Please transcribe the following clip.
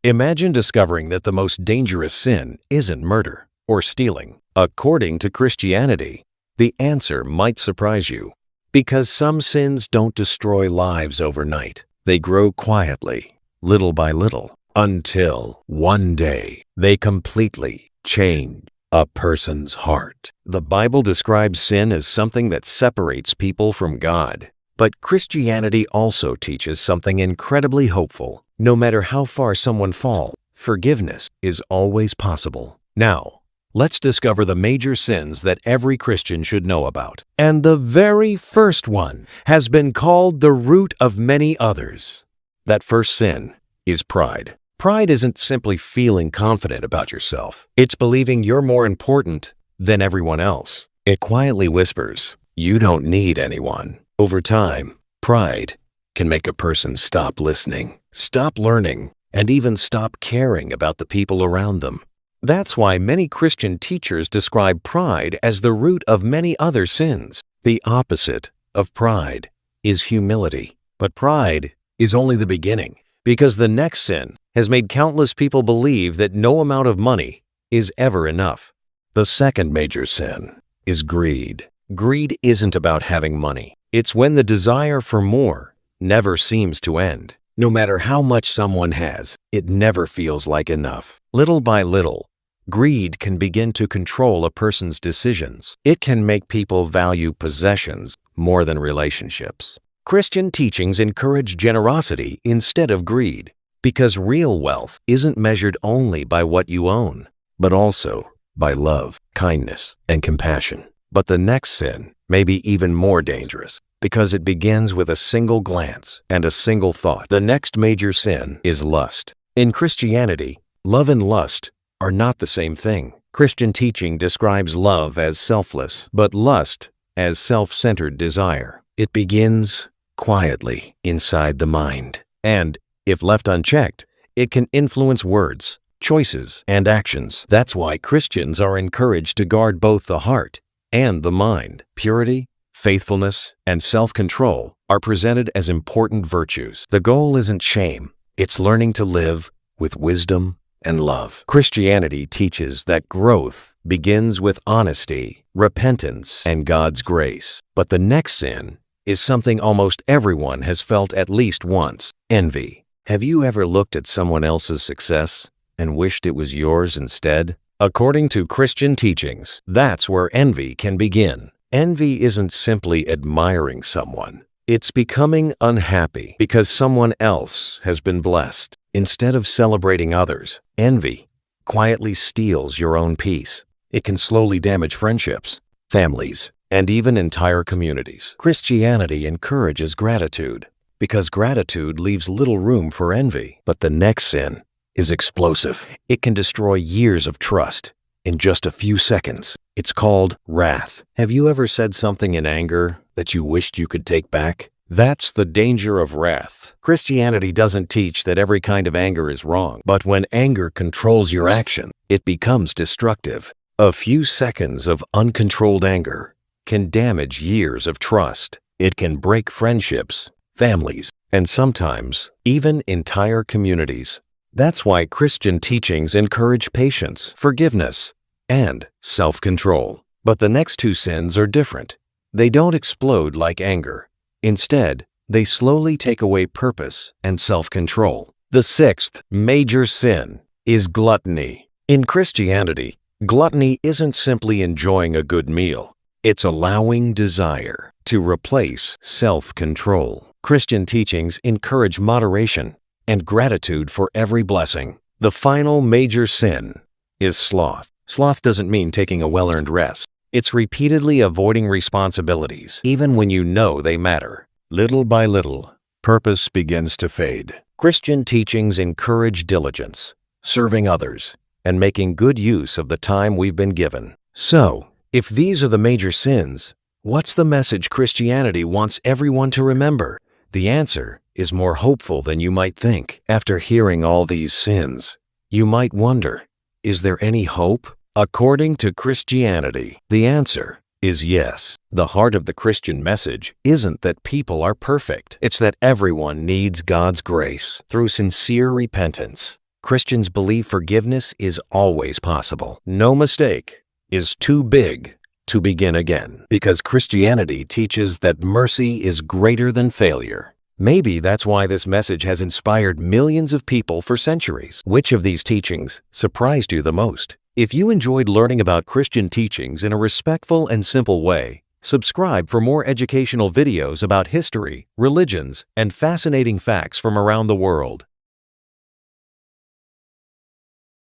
Imagine discovering that the most dangerous sin isn't murder or stealing. According to Christianity, the answer might surprise you, because some sins don't destroy lives overnight. They grow quietly, little by little, until one day they completely change a person's heart. The Bible describes sin as something that separates people from God. But Christianity also teaches something incredibly hopeful. No matter how far someone falls, forgiveness is always possible. Now, let's discover the major sins that every Christian should know about. And the very first one has been called the root of many others. That first sin is pride. Pride isn't simply feeling confident about yourself. It's believing you're more important than everyone else. It quietly whispers, "You don't need anyone." Over time, pride can make a person stop listening, stop learning, and even stop caring about the people around them. That's why many Christian teachers describe pride as the root of many other sins. The opposite of pride is humility. But pride is only the beginning, because the next sin has made countless people believe that no amount of money is ever enough. The second major sin is greed. Greed isn't about having money. It's when the desire for more never seems to end. No matter how much someone has, it never feels like enough. Little by little, greed can begin to control a person's decisions. It can make people value possessions more than relationships. Christian teachings encourage generosity instead of greed, because real wealth isn't measured only by what you own, but also by love, kindness, and compassion. But the next sin may be even more dangerous, because it begins with a single glance and a single thought. The next major sin is lust. In Christianity, love and lust are not the same thing. Christian teaching describes love as selfless, but lust as self-centered desire. It begins quietly inside the mind, and if left unchecked, it can influence words, choices, and actions. That's why Christians are encouraged to guard both the heart and the mind. Purity, faithfulness, and self-control are presented as important virtues. The goal isn't shame, it's learning to live with wisdom and love. Christianity teaches that growth begins with honesty, repentance, and God's grace. But the next sin is something almost everyone has felt at least once: envy. Have you ever looked at someone else's success and wished it was yours instead? According to Christian teachings, that's where envy can begin. Envy isn't simply admiring someone. It's becoming unhappy because someone else has been blessed. Instead of celebrating others, envy quietly steals your own peace. It can slowly damage friendships, families, and even entire communities. Christianity encourages gratitude, because gratitude leaves little room for envy. But the next sin is explosive. It can destroy years of trust in just a few seconds. It's called wrath. Have you ever said something in anger that you wished you could take back? That's the danger of wrath. Christianity doesn't teach that every kind of anger is wrong, but when anger controls your action, it becomes destructive. A few seconds of uncontrolled anger can damage years of trust. It can break friendships, families, and sometimes even entire communities. That's why Christian teachings encourage patience, forgiveness, and self-control. But the next two sins are different. They don't explode like anger. Instead, they slowly take away purpose and self-control. The sixth major sin is gluttony. In Christianity, gluttony isn't simply enjoying a good meal. It's allowing desire to replace self-control. Christian teachings encourage moderation and gratitude for every blessing. The final major sin is sloth. Sloth doesn't mean taking a well-earned rest. It's repeatedly avoiding responsibilities, even when you know they matter. Little by little, purpose begins to fade. Christian teachings encourage diligence, serving others, and making good use of the time we've been given. So, if these are the major sins, what's the message Christianity wants everyone to remember? The answer is more hopeful than you might think. After hearing all these sins, you might wonder, is there any hope? According to Christianity, the answer is yes. The heart of the Christian message isn't that people are perfect. It's that everyone needs God's grace through sincere repentance, Christians believe forgiveness is always possible. No mistake is too big to begin again, because Christianity teaches that mercy is greater than failure. Maybe that's why this message has inspired millions of people for centuries. Which of these teachings surprised you the most? If you enjoyed learning about Christian teachings in a respectful and simple way, subscribe for more educational videos about history, religions, and fascinating facts from around the world.